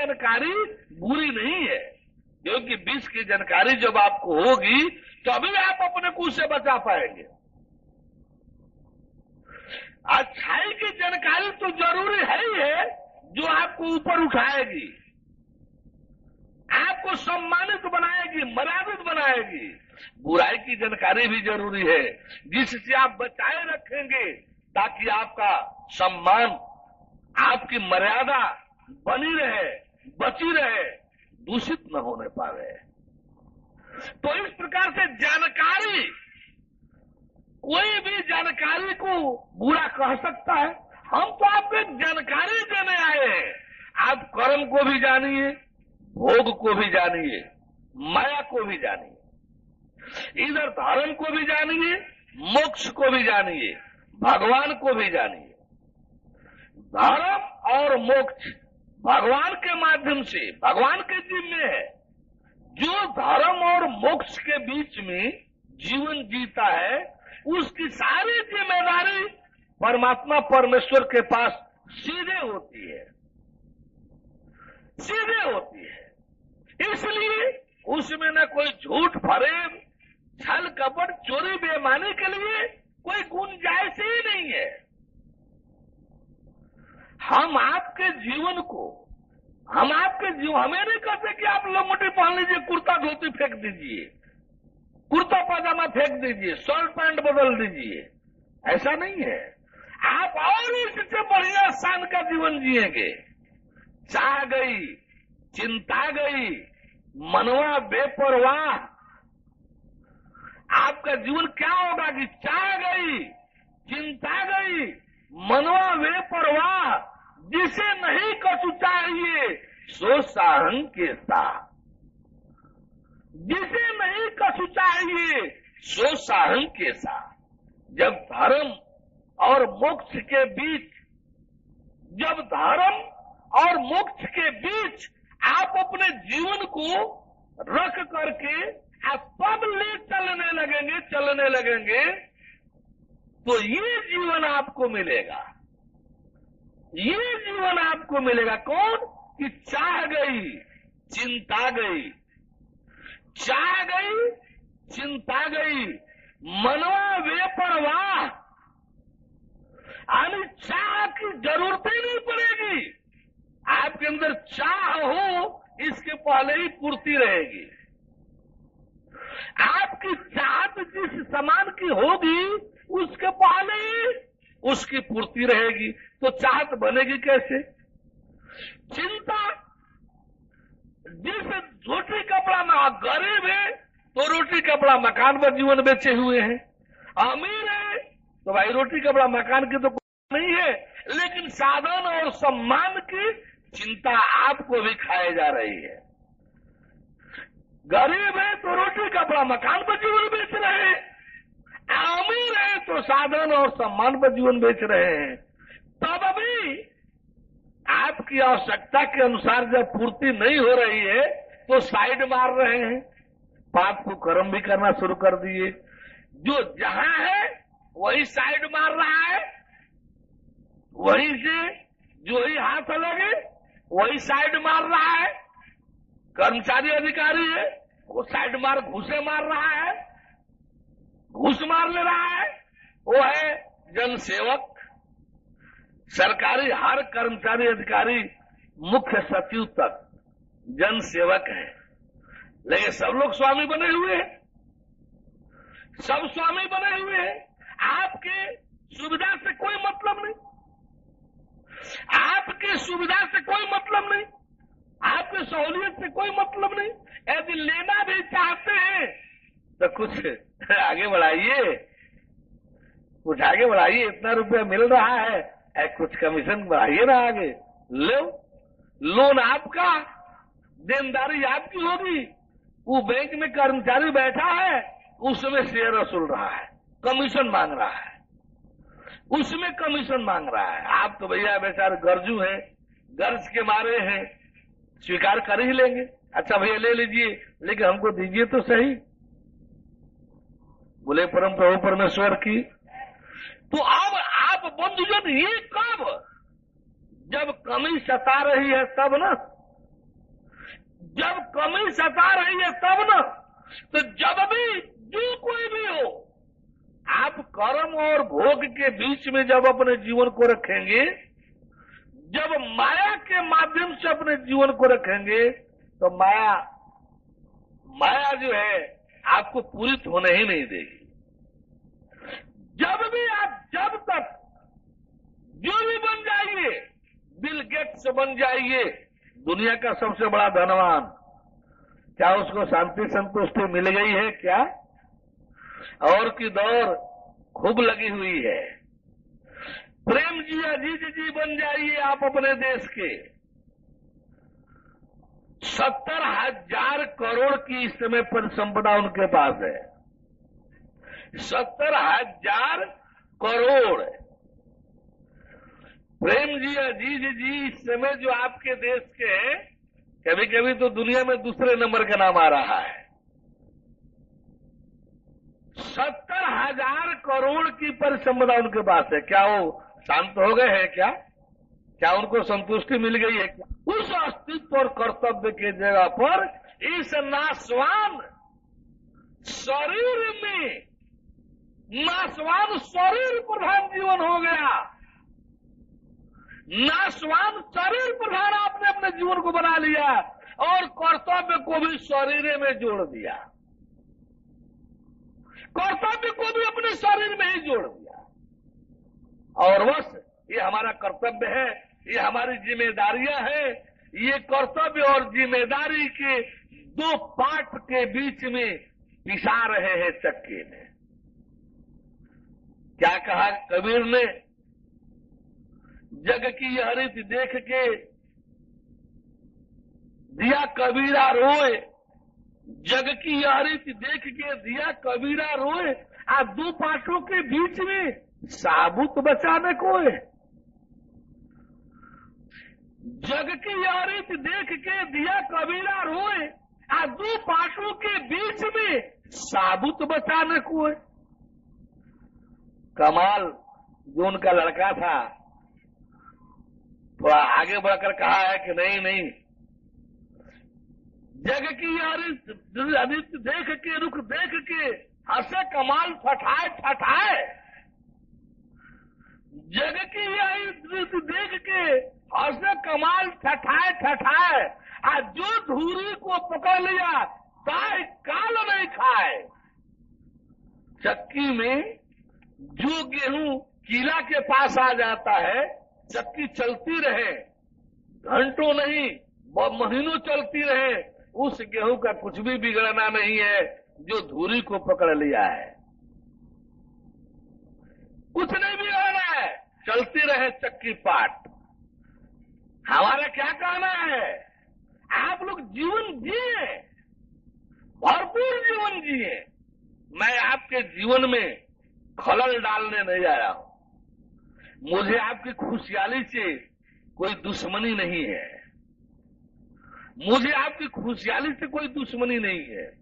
जानकारी बुरी नहीं है, क्योंकि विष की जानकारी जब आपको होगी तभी आप अपने को उससे बचा पाएंगे। अच्छाई की जानकारी तो जरूरी है ही है, जो आपको ऊपर उठाएगी, आपको सम्मानित बनाएगी, मर्यादित बनाएगी। बुराई की जानकारी भी जरूरी है, जिससे आप बचाए रखेंगे ताकि आपका सम्मान, आपकी मर्यादा बनी रहे, बची रहे, दूषित न होने पावे। तो इस प्रकार से जानकारी, कोई भी जानकारी को बुरा कह सकता है। हम तो आपको एक जानकारी देने आए हैं। आप कर्म को भी जानिए, भोग को भी जानिए, माया को भी जानिए, इधर धर्म को भी जानिए, मोक्ष को भी जानिए, भगवान को भी जानिए। धर्म और मोक्ष भगवान के माध्यम से, भगवान के जिम्मे है। जो धर्म और मोक्ष के बीच में जीवन जीता है, उसकी सारी जिम्मेदारी परमात्मा परमेश्वर के पास सीधे होती है, सीधे होती है। इसलिए उसमें न कोई झूठ फरेब, छल कपट, चोरी बेईमानी के लिए कोई गुंजाइश ही नहीं है। हम आपके जीवन को, हमें नहीं कहते कि आप लंगोटी पहन लीजिए, कुर्ता धोती फेंक दीजिए, कुर्ता पाजामा फेंक दीजिए, शर्ट पैंट बदल दीजिए, ऐसा नहीं है। आप और इससे बढ़िया शान का जीवन जिएंगे। चाह गई, चिंता गई, मनवा बेपरवाह। आपका जीवन क्या होगा कि चाह गई, चिंता गई, मनवा बेपरवाह। जिसे नहीं कछु चाहिए सो साहंग के साथ, जिसे नहीं कछु चाहिए सो साहंग के साथ। जब धर्म और मोक्ष के बीच, जब धर्म और मोक्ष के बीच आप अपने जीवन को रख करके आप सब ले चलने लगेंगे तो ये जीवन आपको मिलेगा, ये जीवन आपको मिलेगा। कौन? कि चाह गई, चिंता गई, चाह गई, चिंता गई, मनवा बेपरवाह। यानी चाह की जरूरत ही नहीं पड़ेगी। आपके अंदर चाह हो, इसके पहले ही पूर्ति रहेगी। आपकी चाहत जिस समान की होगी, उसके पहले ही उसकी पूर्ति रहेगी। तो चाहत बनेगी कैसे? चिंता, जिस रोटी कपड़ा में गरीब है तो रोटी कपड़ा मकान पर जीवन बेचे हुए हैं, अमीर है तो भाई रोटी कपड़ा मकान की तो नहीं है, लेकिन साधन और सम्मान की चिंता आपको भी खाए जा रही है। गरीब है तो रोटी कपड़ा मकान पर जीवन बेच रहे हैं, अमीर है तो साधन और सम्मान पर जीवन बेच रहे हैं। तब भी आपकी आवश्यकता के अनुसार जब पूर्ति नहीं हो रही है तो साइड मार रहे हैं, पाप को कर्म भी करना शुरू कर दिए। जो जहां है वही साइड मार रहा है, वहीं से जो ही हाथ लगे वही साइड मार रहा है। कर्मचारी अधिकारी है, वो साइड मार, घूसे मार रहा है, घूस मार ले रहा है। वो है जनसेवक, सरकारी हर कर्मचारी अधिकारी, मुख्य सचिव तक जनसेवक है। लेकिन सब लोग स्वामी बने हुए हैं, सब स्वामी बने हुए हैं। आपके सुविधा से कोई मतलब नहीं, आपकी सुविधा से कोई मतलब नहीं, आपकी सहूलियत से कोई मतलब नहीं। यदि लेना भी चाहते हैं तो कुछ आगे बढ़ाइए, कुछ आगे बढ़ाइए। इतना रुपया मिल रहा है, कुछ कमीशन बढ़ाइए ना आगे। लो, लोन आपका, देनदारी आपकी होगी। वो बैंक में कर्मचारी बैठा है, उसमें शेयर वसूल रहा है, कमीशन मांग रहा है, उसमें कमीशन मांग रहा है। आप तो भैया बेचारे गर्जू हैं, गर्ज के मारे हैं, स्वीकार कर ही लेंगे। अच्छा भैया ले लीजिए, लेकिन हमको दीजिए तो सही। बोले परम प्रभु परमेश्वर की। तो अब आप बंधुजन, ये कब, जब कमी सता रही है तब ना, जब कमी सता रही है तब न, तो जब भी जो कोई भी हो, आप कर्म और भोग के बीच में जब अपने जीवन को रखेंगे, जब माया के माध्यम से अपने जीवन को रखेंगे, तो माया जो है आपको पूरित होने ही नहीं देगी। जब भी आप, जब तक जो भी बन जाइए, बिल गेट्स बन जाइए, दुनिया का सबसे बड़ा धनवान, क्या उसको शांति संतुष्टि मिल गई है क्या? और की दौड़ खूब लगी हुई है। प्रेम जी अजीत जी बन जाइए आप अपने देश के। 70,000 करोड़ की इस समय परिसंपदा उनके पास है। 70,000 करोड़। प्रेम जी अजीज जी इस समय जो आपके देश के हैं, कभी कभी तो दुनिया में दूसरे नंबर का नाम आ रहा है। 70,000 करोड़ की परिसंपदा उनके पास है। क्या वो शांत हो गए हैं क्या? क्या उनको संतुष्टि मिल गई है क्या? उस अस्तित्व और कर्तव्य के जगह पर इस नाशवान शरीर में, नाशवान शरीर प्रधान जीवन हो गया। नाशवान शरीर प्रधान आपने अपने जीवन को बना लिया और कर्तव्य को भी शरीर में जोड़ दिया। कर्तव्य को भी अपने शरीर में ही जोड़ दिया। और बस ये हमारा कर्तव्य है, ये हमारी जिम्मेदारियां हैं। ये कर्तव्य और जिम्मेदारी के दो पार्ट के बीच में पिसा रहे हैं चक्के में। क्या कहा कबीर ने? जग की यह रीति देख के दिया कबीरा रोए, जग की यह रीति देख के दिया कबीरा रोए, आ दो पाठों के बीच में साबुत बचाने को है। जग की यह रीति देख के दिया कबीरा रोए, आ दो पाठों के बीच में साबुत बचाने को है। कमाल जो उनका लड़का था, थोड़ा आगे बढ़कर कहा है कि नहीं, जग की आदित्य देख के, रुख देख के हंसे कमाल ठठाए। जग की आदित्य देख के हंसे कमाल ठठाए। आज जो धूरी को पकड़ लिया ताए काल नहीं खाए। चक्की में जो गेहूं कीला के पास आ जाता है, चक्की चलती रहे, घंटों नहीं महीनों चलती रहे, उस गेहूं का कुछ भी बिगड़ना नहीं है जो धूरी को पकड़ लिया है। कुछ नहीं बिगड़ना है, चलती रहे चक्की पाट। हमारा क्या कहना है? आप लोग जीवन जिए, भरपूर जीवन जिए। मैं आपके जीवन में खलल डालने नहीं आया हूं। मुझे आपकी खुशहाली से कोई दुश्मनी नहीं है। मुझे आपकी खुशहाली से कोई दुश्मनी नहीं है।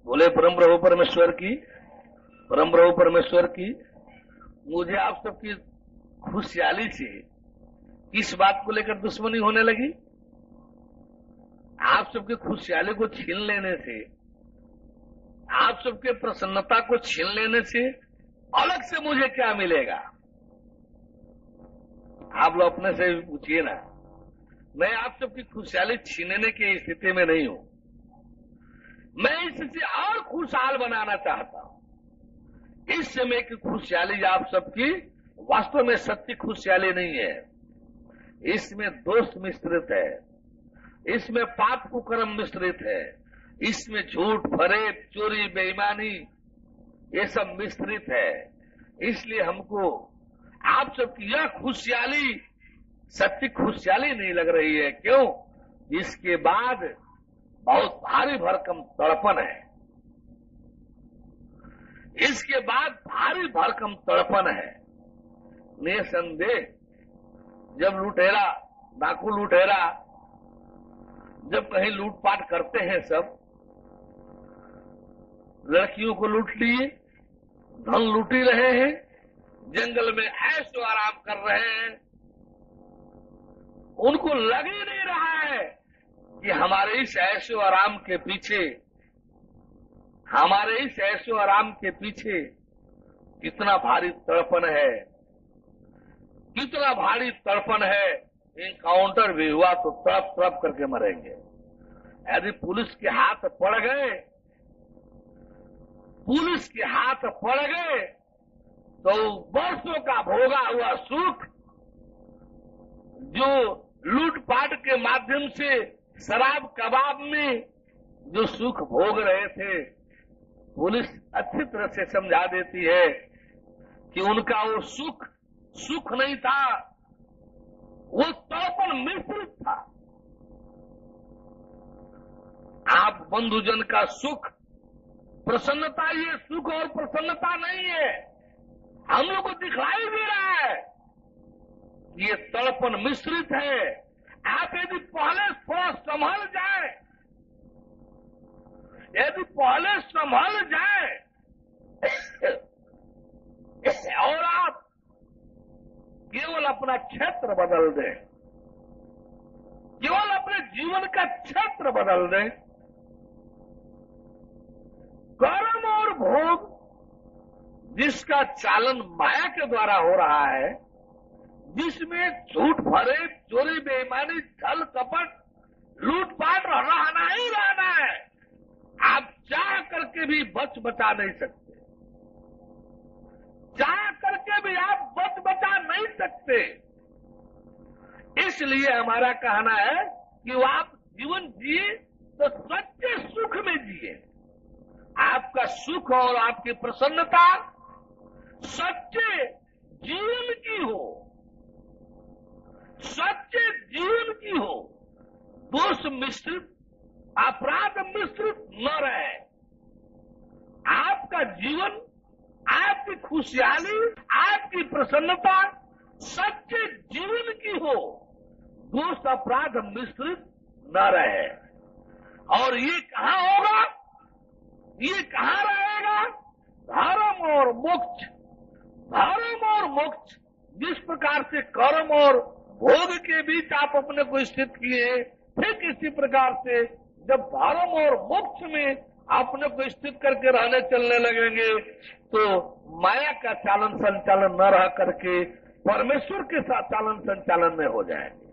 बोले परम प्रभु परमेश्वर की, परम प्रभु परमेश्वर की। मुझे आप सबकी खुशहाली से किस बात को लेकर दुश्मनी होने लगी? आप सबके खुशहाली को छीन लेने से, आप सबके प्रसन्नता को छीन लेने से अलग से मुझे क्या मिलेगा? आप लोग अपने से भी पूछिए ना। मैं आप सबकी खुशहाली छीनने की स्थिति में नहीं हूं। मैं इससे और खुशहाल बनाना चाहता हूं। इस समय की खुशहाली आप सबकी वास्तव में सच्ची खुशहाली नहीं है। इसमें दोष मिश्रित है, इसमें पाप कुकर्म मिश्रित है, इसमें झूठ फरेब चोरी बेईमानी ये सब मिश्रित है। इसलिए हमको आप सबकी यह खुशहाली सच्ची खुशहाली नहीं लग रही है। क्यों? इसके बाद बहुत भारी भरकम तड़पन है। इसके बाद भारी भरकम तड़पन है। निसंदेह जब लुटेरा, डाकू लुटेरा जब कहीं लूटपाट करते हैं सब, लड़कियों को लूट लिए, धन लूट ही रहे हैं, जंगल में ऐशो आराम कर रहे हैं। उनको लग ही नहीं रहा है कि हमारे इस ऐशो आराम के पीछे, हमारे इस ऐशो आराम के पीछे कितना भारी तड़पन है, कितना भारी तड़पन है। इनकाउंटर भी हुआ तो तड़प तड़प करके मरेंगे। यदि पुलिस के हाथ पड़ गए, पुलिस के हाथ पड़ गए तो वर्षों का भोगा हुआ सुख, जो लूटपाट के माध्यम से शराब कबाब में जो सुख भोग रहे थे, पुलिस अच्छी तरह से समझा देती है कि उनका वो सुख सुख नहीं था, वो तड़पन मिश्रित था। आप बंधुजन का सुख, प्रसन्नता, ये सुख और प्रसन्नता नहीं है। हम लोग को दिखाई दे रहा है ये तड़पन मिश्रित है। आप यदि पहले थोड़ा संभल जाए, यदि पहले संभल जाए और आप केवल अपना क्षेत्र बदल दें, केवल अपने जीवन का क्षेत्र बदल दें, कर्म और भोग जिसका चालन माया के द्वारा हो रहा है, जिसमें झूठ भरे, चोरी बेईमानी, छल कपट, लूटपाट रहना ही रहना है, आप चाह करके भी बचा नहीं सकते। चाह करके भी आप बचा नहीं सकते। इसलिए हमारा कहना है कि वो आप जीवन जिए तो सच्चे सुख में जिए। आपका सुख और आपकी प्रसन्नता सच्चे जीवन की हो, सच्चे जीवन की हो, दोष मिश्रित, अपराध मिश्रित न रहे। आपका जीवन, आपकी खुशहाली, आपकी प्रसन्नता सच्चे जीवन की हो, दोष अपराध मिश्रित न रहे। और ये कहाँ होगा, ये कहाँ रहेगा? धर्म और मोक्ष, धर्म और मोक्ष। जिस प्रकार से कर्म और भोग के बीच आप अपने को स्थित किए, ठीक इसी प्रकार से जब धर्म और मोक्ष में अपने को स्थित करके रहने चलने लगेंगे तो माया का चालन संचालन न रह करके परमेश्वर के साथ चालन संचालन में हो जाएंगे।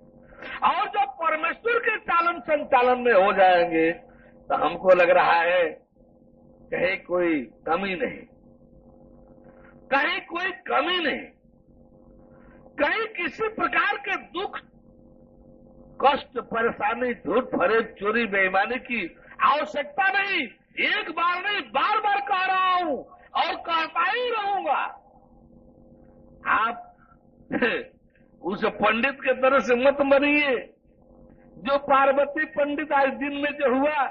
और जब परमेश्वर के चालन संचालन में हो जाएंगे तो हमको लग रहा है कहीं कोई कमी नहीं, कहीं कोई कमी नहीं, कहीं किसी प्रकार के दुख, कष्ट, परेशानी, झूठ फरेब, चोरी बेईमानी की आवश्यकता नहीं। एक बार नहीं, बार बार कह रहा हूं और कहता ही रहूंगा। आप उस पंडित के तरह से मत बनिए जो पार्वती पंडित आज दिन में जो हुआ,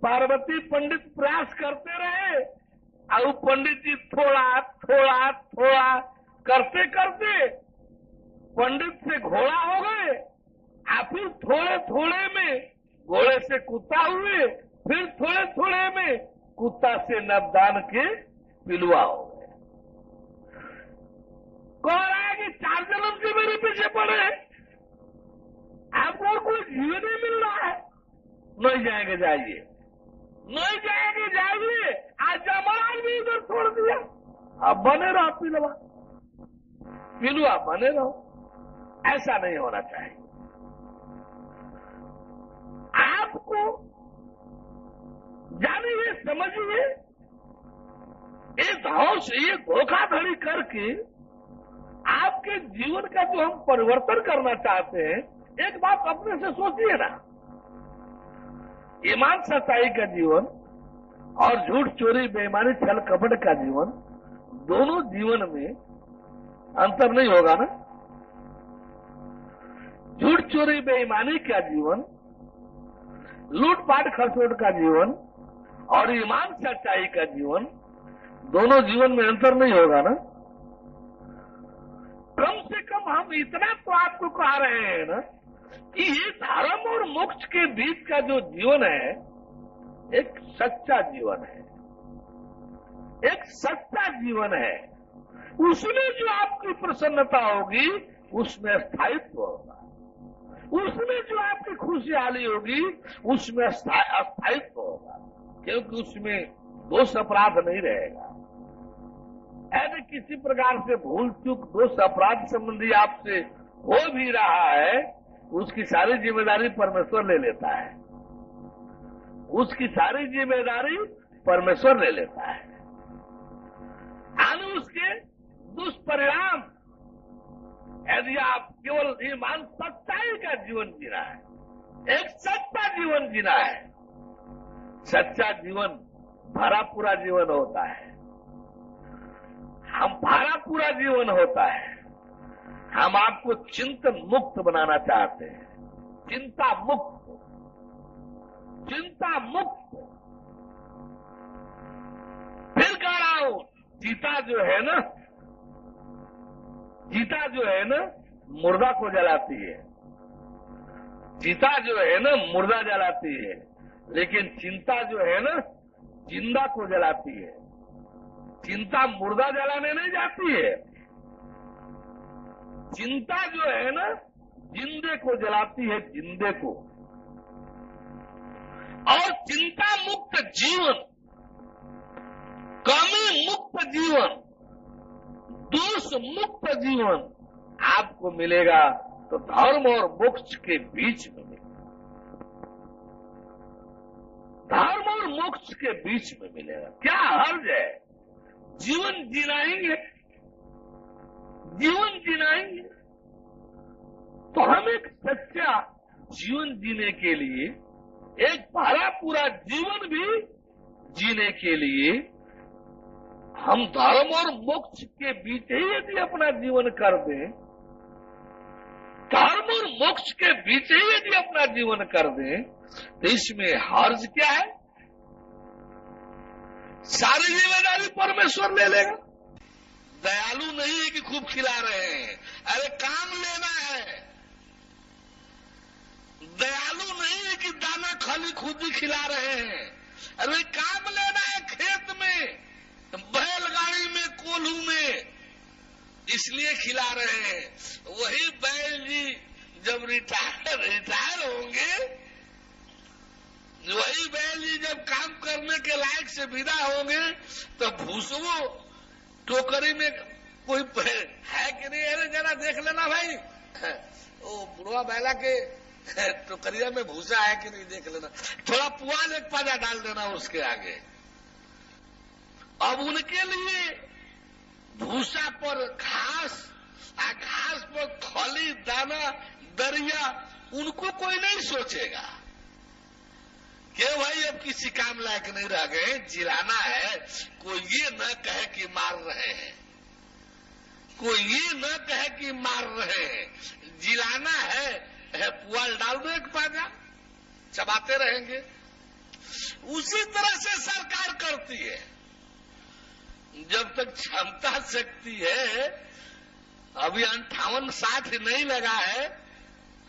पार्वती पंडित प्रयास करते रहे और पंडित जी थोड़ा थोड़ा थोड़ा करते करते पंडित से घोड़ा हो गए, फिर थोड़े थोड़े में घोड़े से कुत्ता हुए, फिर थोड़े थोड़े में कुत्ता से नवदान के पिलुआ हो गए। कह रहा है कि 4 जन्म से मेरे पीछे पड़े, आपको कोई जीवन नहीं मिल रहा है। नहीं जाएंगे जाइए, नहीं जाएंगे जाइए। आज जमाल भी इधर छोड़ दिया, अब बने रहो पिलुआ, पिलुआ बने रहो। ऐसा नहीं होना चाहिए। आपको जानिए, समझिए, इस भाव से ये धोखाधड़ी करके आपके जीवन का जो हम परिवर्तन करना चाहते हैं, एक बात अपने से सोचिए ना, ईमान सच्चाई का जीवन और झूठ चोरी बेईमानी छल कपट का जीवन, दोनों जीवन में अंतर नहीं होगा ना। झूठ चोरी बेईमानी का जीवन, लूटपाट खसोट का जीवन और ईमान सच्चाई का जीवन, दोनों जीवन में अंतर नहीं होगा ना। कम से कम हम इतना तो आपको कह रहे हैं ना कि ये धर्म और मोक्ष के बीच का जो जीवन है एक सच्चा जीवन है, एक सच्चा जीवन है, उसमें जो आपकी प्रसन्नता होगी उसमें स्थायित्व होगा, उसमें जो आपकी खुशहाली होगी उसमें स्थायित्व होगा, क्योंकि उसमें दोष अपराध नहीं रहेगा। ऐसे किसी प्रकार से भूल चूक दोष अपराध संबंधी आपसे हो भी रहा है, उसकी सारी जिम्मेदारी परमेश्वर ले लेता है, उसकी सारी जिम्मेदारी परमेश्वर ले लेता है। यानी उसके दुष्परिणाम, यदि आप केवल ईमान सच्चाई का जीवन जीना है, एक सच्चा जीवन जीना है, सच्चा जीवन भरा पूरा जीवन होता है। हम भरा पूरा जीवन होता है। हम आपको चिंतन मुक्त बनाना चाहते हैं, चिंता मुक्त, चिंता मुक्त। फिर कह रहा हूं, चिता जो है ना, चिता जो है ना मुर्दा को जलाती है, चिता जो है ना मुर्दा जलाती है, लेकिन चिंता जो है ना जिंदा को जलाती है। चिंता मुर्दा जलाने नहीं जाती है, चिंता जो है ना जिंदे को जलाती है, जिंदे को। और चिंता मुक्त जीवन, कमी मुक्त जीवन, दोष मुक्त जीवन आपको मिलेगा तो धर्म और मोक्ष के बीच में मिलेगा, धर्म और मोक्ष के बीच में मिलेगा। क्या हर्ज है? जीवन जीना ही है, जीवन जीना ही है। तो हम एक सच्चा जीवन जीने के लिए, एक भरा पूरा जीवन भी जीने के लिए हम धर्म और मोक्ष के बीच ही यदि अपना जीवन कर दें, धर्म और मोक्ष के बीच ही यदि अपना जीवन कर दें, तो इसमें हर्ज क्या है? सारी जिम्मेदारी परमेश्वर ले लेगा। दयालु नहीं है कि खूब खिला रहे हैं, अरे काम लेना है। दयालु नहीं है कि दाना खाली खुद ही खिला रहे हैं, अरे काम लेना है, खेत में, बैलगाड़ी में, कोल्हू में, इसलिए खिला रहे हैं। वही बैल जी जब रिटायर होंगे, वही बैल जी जब काम करने के लायक से विदा होंगे, तो भूसवो टोकरी में कोई है कि नहीं, अरे जरा देख लेना भाई, वो बुढ़वा बैला के टोकरिया में भूसा है कि नहीं देख लेना, थोड़ा पुआल एक पाजा डाल देना उसके आगे। अब उनके लिए भूसा पर घास, घास पर खली, दाना, दरिया, उनको कोई नहीं सोचेगा कि भाई अब किसी काम लायक नहीं रह गए, जिलाना है। कोई ये न कहे कि मार रहे हैं, कोई ये न कहे कि मार रहे हैं, जिलाना है, पुआल डाल दो एक पाजा, चबाते रहेंगे। उसी तरह से सरकार करती है। जब तक क्षमता शक्ति है, अभी 58-60 नहीं लगा है,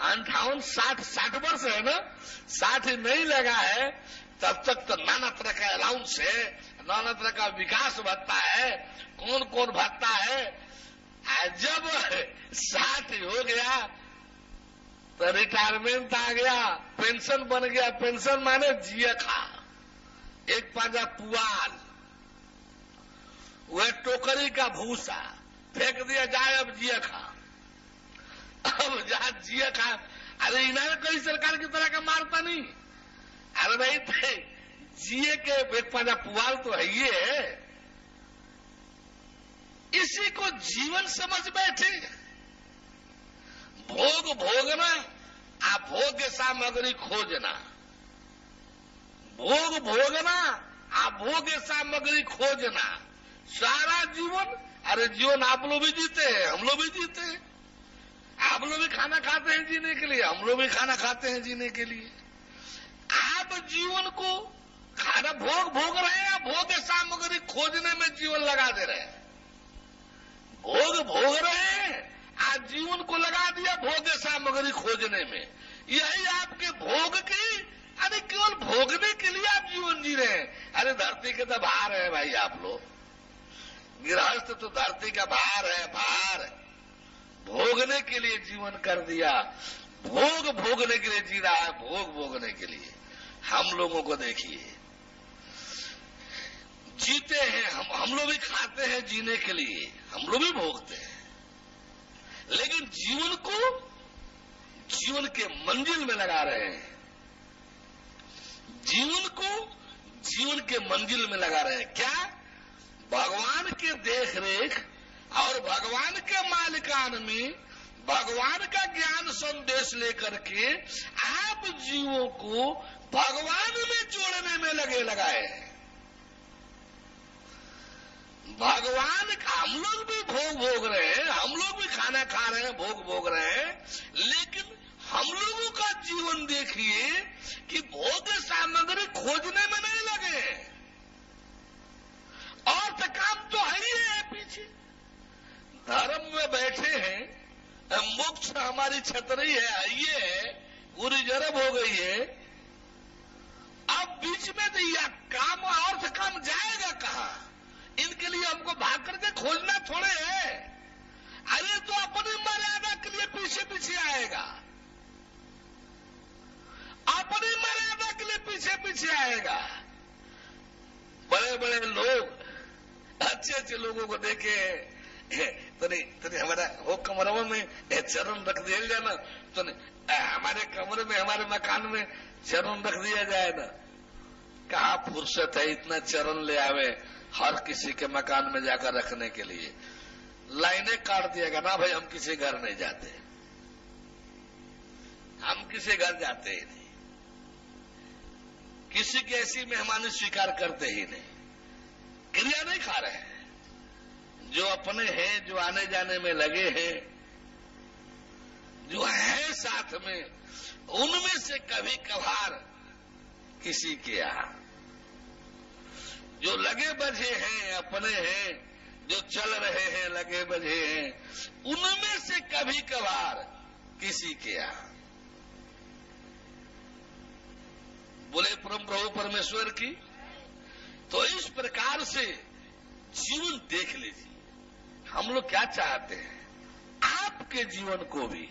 58-60 वर्ष है ना, 60 नहीं लगा है, तब तक तो नाना तरह का अलाउंस है, नाना तरह का विकास भत्ता है, कौन कौन भत्ता है। जब 60 हो गया तो रिटायरमेंट आ गया, पेंशन बन गया। पेंशन माने जिया खा, एक पाजा पुआल, वह टोकरी का भूसा फेंक दिया जाए, अब जिया खा, अब जहां जिया खा। अरे इन्हें कोई सरकार की तरह का मारता नहीं, अरे भाई जिए के एक पाजा पुआल तो है ये है। इसी को जीवन समझ बैठे। भोग भोगना, आप भोग सामग्री खोजना, भोग भोगना, आप भोग सामग्री खोजना, सारा जीवन। अरे जीवन आप लोग भी जीते हैं, हम लोग भी जीते हैं। आप लोग भी खाना खाते हैं जीने के लिए, हम लोग भी खाना खाते हैं जीने के लिए। आप जीवन को खाना भोग भोग रहे हैं, भोग सामग्री खोजने में जीवन लगा दे रहे हैं। भोग भोग रहे हैं, आज जीवन को लगा दिया भोग सामग्री खोजने में। यही आपके भोग की, अरे केवल भोगने के लिए आप जीवन जी रहे हैं। अरे धरती के तो बाहर है भाई आप लोग, गृहस्थ तो धरती का भार है, भार भोगने के लिए जीवन कर दिया, भोग भोगने के लिए जी रहा है, भोग भोगने के लिए। हम लोगों को देखिए, जीते हैं हम लोग भी खाते हैं जीने के लिए, हम लोग भी भोगते हैं, लेकिन जीवन को जीवन के मंजिल में लगा रहे हैं, जीवन को जीवन के मंजिल में लगा रहे हैं। क्या? भगवान के देख रेख और भगवान के मालिकान में भगवान का ज्ञान संदेश लेकर के आप जीवों को भगवान में जोड़ने में लगाए हैं। भगवान का हम लोग भी भोग भोग रहे हैं, हम लोग भी खाना खा रहे हैं, भोग भोग रहे हैं, लेकिन हम लोगों का जीवन देखिए कि भोग सामग्री खोजने में नहीं लगे हैं, और तो काम तो है ही है पीछे। धर्म में बैठे हैं, मोक्ष हमारी छतरी है, आइए है, पूरी जरब हो गई है। अब बीच में तो यह काम और से काम जाएगा कहां? इनके लिए हमको भाग करके खोजना थोड़े है। अरे तो अपनी मर्यादा के लिए पीछे पीछे आएगा, अपनी मर्यादा के लिए पीछे पीछे आएगा। बड़े बड़े लोग, अच्छे अच्छे लोगों को देखे तो हमारा वो कमरों में चरण रख दिया जाए ना, तो हमारे कमरे में, हमारे मकान में चरण रख दिया जाए ना। कहाँ फुर्सत है इतना चरण ले आवे हर किसी के मकान में जाकर रखने के लिए। लाइनें काट दिएगा ना भाई, हम किसी घर नहीं जाते, हम किसी घर जाते ही नहीं, किसी की ऐसी मेहमानी स्वीकार करते ही नहीं, क्रिया नहीं खा रहे हैं। जो अपने हैं, जो आने जाने में लगे हैं, जो है साथ में, उनमें से कभी कभार किसी के यहां जो लगे बजे हैं, अपने हैं, जो चल रहे हैं लगे बजे हैं, उनमें से कभी कभार किसी के यहां। बोले परम प्रभु परमेश्वर की। तो इस प्रकार से जीवन देख लीजिए, हम लोग क्या चाहते हैं, आपके जीवन को भी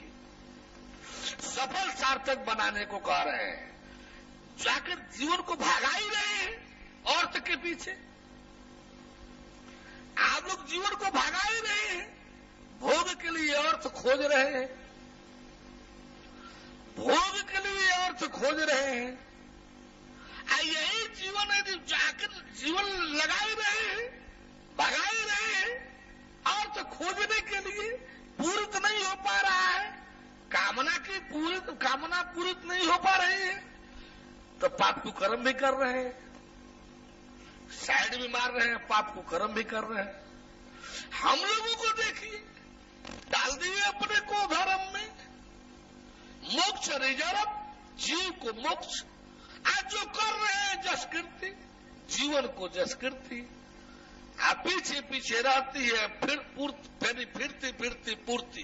सफल सार्थक बनाने को कह रहे हैं। जाकर जीवन को भागा ही रहे हैं औरत के पीछे, आप लोग जीवन को भागा ही रहे हैं, भोग के लिए अर्थ खोज रहे हैं, भोग के लिए अर्थ खोज रहे हैं। यही जीवन है, जाकर जीवन लगा ही रहे हैं, भगा ही रहे हैं, अर्थ खोजने के लिए पूरित नहीं हो पा रहा है, कामना पूरित नहीं हो पा रही है, तो पाप को कर्म भी कर रहे हैं, साइड भी मार रहे हैं, पाप को कर्म भी कर रहे हैं। हम लोगों को देखिए, डाल दिए अपने को धर्म में, मोक्ष रिजर्व, जीव को मोक्ष। आज जो कर रहे हैं जसकृति, जीवन को जसकृति, आप पीछे पीछे रहती है, फिरती फिरती पूर्ति,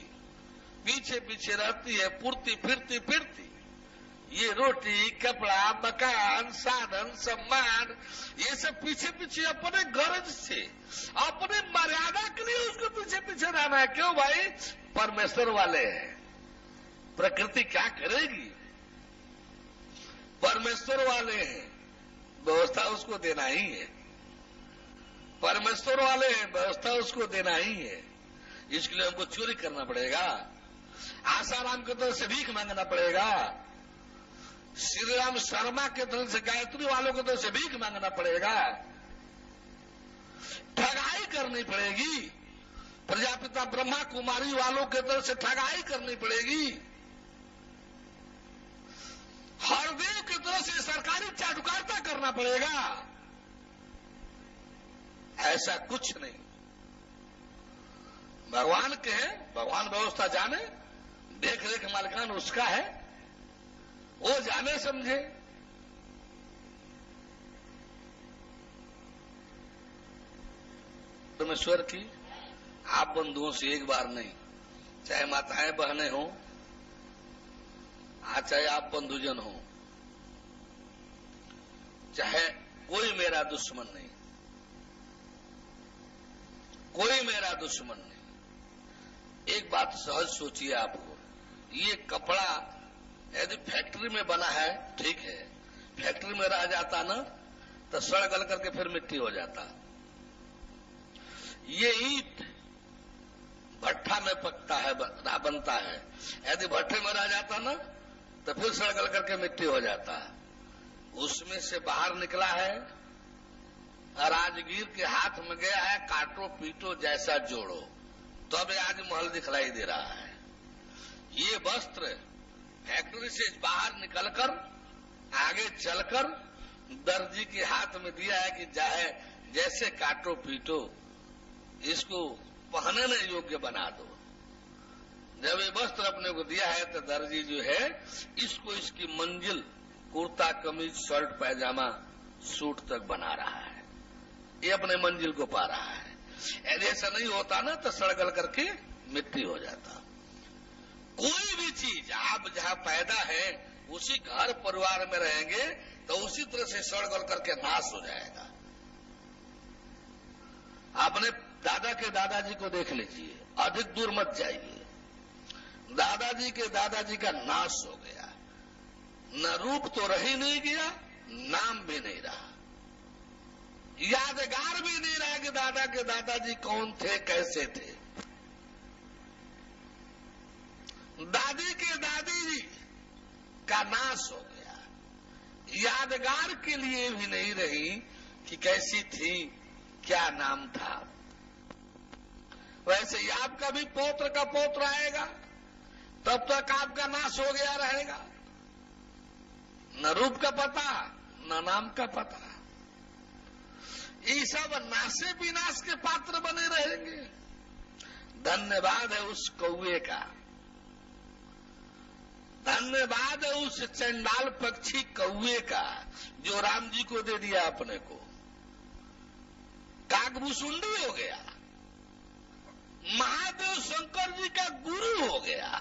पीछे पीछे रहती है पूर्ति, फिरती फिरती। ये रोटी, कपड़ा, मकान, साधन, सम्मान, ये सब पीछे पीछे अपने गरज से, अपने मर्यादा के लिए उसको पीछे पीछे रहना है। क्यों भाई? परमेश्वर वाले हैं, प्रकृति क्या करेगी? परमेश्वर वाले हैं, व्यवस्था उसको देना ही है। परमेश्वर वाले हैं, व्यवस्था उसको देना ही है। इसके लिए हमको चोरी करना पड़ेगा, आसाराम के तरफ से भीख मांगना पड़ेगा, श्री राम शर्मा के तरफ से, गायत्री वालों के तरफ से भीख मांगना पड़ेगा, ठगाई करनी पड़ेगी, प्रजापिता ब्रह्मा कुमारी वालों के तरफ से ठगाई करनी पड़ेगी, हरदेव की तरफ से सरकारी चाटुकारिता करना पड़ेगा। ऐसा कुछ नहीं, भगवान के हैं, भगवान व्यवस्था जाने, देख रेख मालिकान उसका है, वो जाने समझे। परमेश्वर की आप बंधुओं से एक बार नहीं, चाहे माताएं बहनें हों, चाहे आप बंधुजन हो, चाहे कोई मेरा दुश्मन नहीं, कोई मेरा दुश्मन नहीं। एक बात सहज सोचिए आपको, ये कपड़ा यदि फैक्ट्री में बना है ठीक है, फैक्ट्री में रह जाता ना तो सड़ गल करके फिर मिट्टी हो जाता। ये ईंट भट्ठा में पकता है, बनता है, यदि भट्ठे में रह जाता ना तो फिर सड़ गल करके मिट्टी हो जाता। उसमें से बाहर निकला है, राजगीर के हाथ में गया है, काटो पीटो जैसा जोड़ो, तो अब आज महल दिखलाई दे रहा है। ये वस्त्र फैक्ट्री से बाहर निकलकर आगे चलकर दर्जी के हाथ में दिया है कि चाहे जैसे काटो पीटो इसको पहनने योग्य बना दो। जब ये वस्त्र अपने को दिया है तो दर्जी जो है इसको इसकी मंजिल कुर्ता कमीज शर्ट पैजामा सूट तक बना रहा है, ये अपने मंजिल को पा रहा है। यदि ऐसा नहीं होता ना तो सड़गल करके मिट्टी हो जाता। कोई भी चीज आप जहां पैदा है उसी घर परिवार में रहेंगे तो उसी तरह से सड़गल करके नाश हो जाएगा। आपने दादा के दादाजी को देख लीजिए, अधिक दूर मत जाइए, दादाजी के दादाजी का नाश हो गया, न रूप तो रह ही नहीं गया, नाम भी नहीं रहा, यादगार भी नहीं रहा कि दादा के दादाजी कौन थे कैसे थे। दादी के दादी जी का नाश हो गया, यादगार के लिए भी नहीं रही कि कैसी थी, क्या नाम था। वैसे ही आपका भी पौत्र का पौत्र आएगा तब तक आपका नाश हो गया रहेगा, न रूप का पता न नाम का पता, ये सब नाशे विनाश के पात्र बने रहेंगे। धन्यवाद है उस कौए का, धन्यवाद है उस चंडाल पक्षी कौए का जो राम जी को दे दिया अपने को। काकभूसुंडी हो गया, महादेव शंकर जी का गुरु हो गया।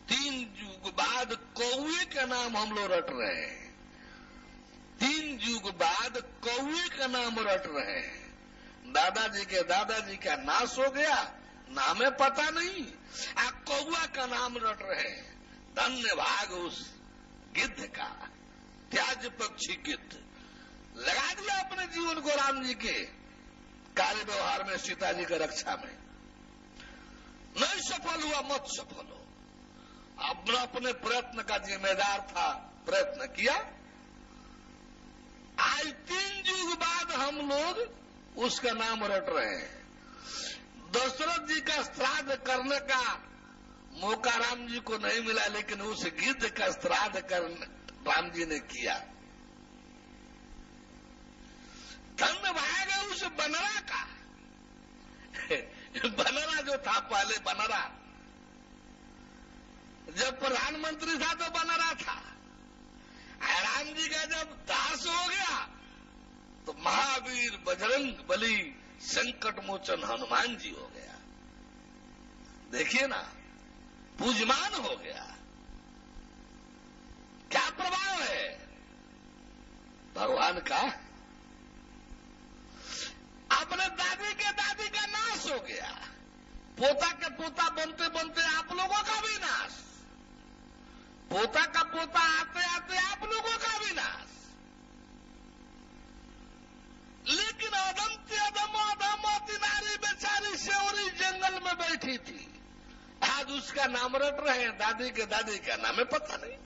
3 युग बाद कौए का नाम हम लोग रट रहे हैं, 3 युग बाद कौए का नाम रट रहे हैं। दादाजी के दादाजी का नाश हो गया, नामे पता नहीं, कौआ का नाम रट रहे हैं। धन्य भाग उस गिद्ध का, त्याज पक्षी गिद्ध लगा दिया अपने जीवन को राम जी के कार्य व्यवहार में, सीता जी की रक्षा में। नहीं सफल हुआ, मत सफल हो, अपना अपने प्रयत्न का जिम्मेदार था, प्रयत्न किया। आज 3 युग बाद हम लोग उसका नाम रट रहे हैं। दशरथ जी का श्राद्ध करने का मौका राम जी को नहीं मिला, लेकिन उस गिद्ध का श्राद्ध राम जी ने किया। धन्य भाग है उस बनरा का। बनरा जो था पहले, बनरा जब प्रधानमंत्री था तो बनरा था, राम जी का जब दास हो गया तो महावीर बजरंग बली संकट मोचन हनुमान जी हो गया। देखिए ना, पूजमान हो गया। क्या प्रभाव है भगवान का। अपने दादी के दादी का नाश हो गया, पोता के पोता बनते बनते आप लोगों का भी नाश, पोता का पोता आते आते आप लोगों का भी नाश। लेकिन अदम्य अदम अदमती नारी बेचारी सेवरी जंगल में बैठी थी, आज उसका नाम रट रहे हैं, दादी के दादी का नाम है पता नहीं।